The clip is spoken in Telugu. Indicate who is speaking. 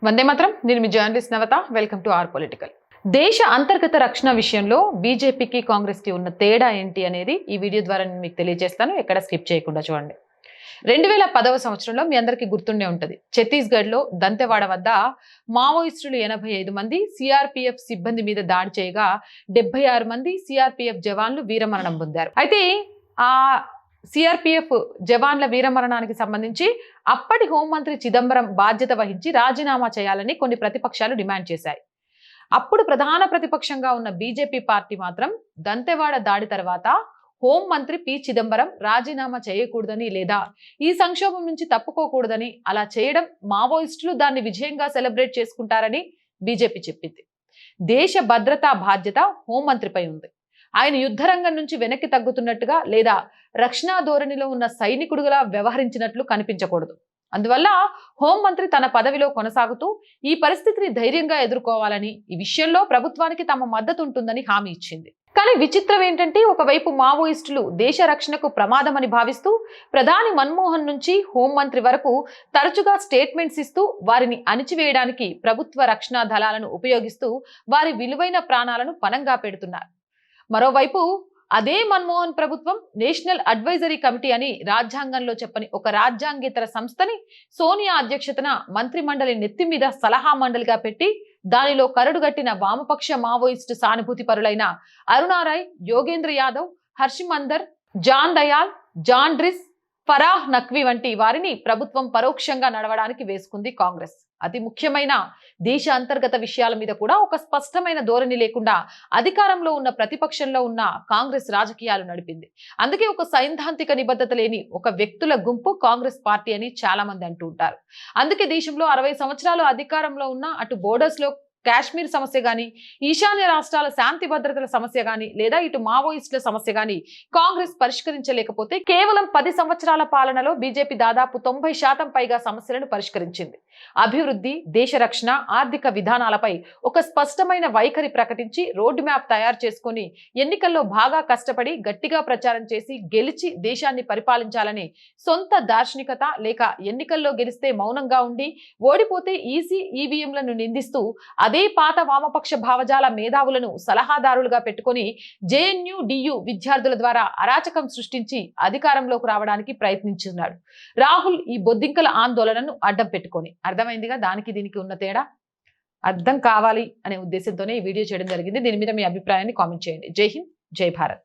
Speaker 1: వందే మాత్రం. నేను మీ journalist Navata. Welcome to our political. దేశ అంతర్గత రక్షణ విషయంలో బీజేపీకి కాంగ్రెస్కి ఉన్న తేడా ఏంటి అనేది ఈ వీడియో ద్వారా నేను మీకు తెలియజేస్తాను. ఎక్కడ స్కిప్ చేయకుండా చూడండి. 2010వ సంవత్సరంలో మీ అందరికీ గుర్తుండే ఉంటుంది, ఛత్తీస్గఢ్లో దంతెవాడ వద్ద మావోయిస్టులు 85 మంది సిఆర్పిఎఫ్ సిబ్బంది మీద దాడి చేయగా 76 మంది సిఆర్పిఎఫ్ జవాన్లు వీరమరణం పొందారు. అయితే ఆ సిఆర్పిఎఫ్ జవాన్ల వీరమరణానికి సంబంధించి అప్పటి హోంమంత్రి చిదంబరం బాధ్యత వహించి రాజీనామా చేయాలని కొన్ని ప్రతిపక్షాలు డిమాండ్ చేశాయి. అప్పుడు ప్రధాన ప్రతిపక్షంగా ఉన్న బీజేపీ పార్టీ మాత్రం దంతెవాడ దాడి తర్వాత హోంమంత్రి పి చిదంబరం రాజీనామా చేయకూడదని లేదా ఈ సంక్షోభం నుంచి తప్పుకోకూడదని, అలా చేయడం మావోయిస్టులు దాన్ని విజయంగా సెలబ్రేట్ చేసుకుంటారని బీజేపీ చెప్పింది. దేశ భద్రతా బాధ్యత హోంమంత్రిపై ఉంది. ఆయన యుద్ధరంగం నుంచి వెనక్కి తగ్గుతున్నట్టుగా లేదా రక్షణ ధోరణిలో ఉన్న సైనికుడుగా వ్యవహరించినట్లు కనిపించకూడదు. అందువల్ల హోంమంత్రి తన పదవిలో కొనసాగుతూ ఈ పరిస్థితిని ధైర్యంగా ఎదుర్కోవాలని, ఈ విషయంలో ప్రభుత్వానికి తమ మద్దతు ఉంటుందని హామీ ఇచ్చింది. కానీ విచిత్రం ఏంటంటే, ఒకవైపు మావోయిస్టులు దేశ రక్షణకు ప్రమాదమని భావిస్తూ ప్రధాని మన్మోహన్ నుంచి హోంమంత్రి వరకు తరచుగా స్టేట్మెంట్స్ ఇస్తూ వారిని అణిచివేయడానికి ప్రభుత్వ రక్షణ దళాలను ఉపయోగిస్తూ వారి విలువైన ప్రాణాలను పణంగా పెడుతున్నారు. మరోవైపు అదే మన్మోహన్ ప్రభుత్వం నేషనల్ అడ్వైజరీ కమిటీ అని రాజ్యాంగంలో చెప్పని ఒక రాజ్యాంగేతర సంస్థని సోనియా అధ్యక్షతన మంత్రి మండలి నెత్తి మీద సలహా మండలిగా పెట్టి దానిలో కరడుగట్టిన వామపక్ష మావోయిస్టు సానుభూతి పరులైన అరుణారాయ్, యోగేంద్ర యాదవ్, హర్షిమందర్, జాన్ దయాల్, జాన్ డ్రిస్, ఫరాహ్ నఖ్వీ వంటి వారిని ప్రభుత్వం పరోక్షంగా నడవడానికి వేసుకుంది కాంగ్రెస్. అతి ముఖ్యమైన దేశ అంతర్గత విషయాల మీద కూడా ఒక స్పష్టమైన ధోరణి లేకుండా అధికారంలో ఉన్న ప్రతిపక్షంలో ఉన్న కాంగ్రెస్ రాజకీయాలు నడిపింది. అందుకే ఒక సైద్ధాంతిక నిబద్ధత లేని ఒక వ్యక్తుల గుంపు కాంగ్రెస్ పార్టీ అని చాలా మంది అంటూ ఉంటారు. అందుకే దేశంలో 60 సంవత్సరాలు అధికారంలో ఉన్న అటు బోర్డర్స్ లో కాశ్మీర్ సమస్య గాని, ఈశాన్య రాష్ట్రాల శాంతి భద్రతల సమస్య గాని, లేదా ఇటు మావోయిస్టుల సమస్య గాని కాంగ్రెస్ పరిష్కరించలేకపోతే కేవలం 10 సంవత్సరాల పాలనలో బీజేపీ దాదాపు 90% పైగా సమస్యలను పరిష్కరించింది. అభివృద్ధి, దేశ రక్షణ, ఆర్థిక విధానాలపై ఒక స్పష్టమైన వైఖరి ప్రకటించి రోడ్డు మ్యాప్ తయారు చేసుకుని ఎన్నికల్లో బాగా కష్టపడి గట్టిగా ప్రచారం చేసి గెలిచి దేశాన్ని పరిపాలించాలని సొంత దార్శనికత లేక ఎన్నికల్లో గెలిస్తే మౌనంగా ఉండి ఓడిపోతే ఈవీఎంలను నిందిస్తూ అదే పాత వామపక్ష భావజాల మేధావులను సలహాదారులుగా పెట్టుకుని జేఎన్యూ డియు విద్యార్థుల ద్వారా అరాచకం సృష్టించి అధికారంలోకి రావడానికి ప్రయత్నించున్నాడు రాహుల్. ఈ బొద్దింకల ఆందోళనను అడ్డం పెట్టుకొని అర్థమైందిగా దానికి దీనికి ఉన్న తేడా. అర్థం కావాలి అనే ఉద్దేశంతోనే ఈ వీడియో చేయడం జరిగింది. దీని మీద మీ అభిప్రాయాన్ని కామెంట్ చేయండి. జై హింద్, జై భారత్.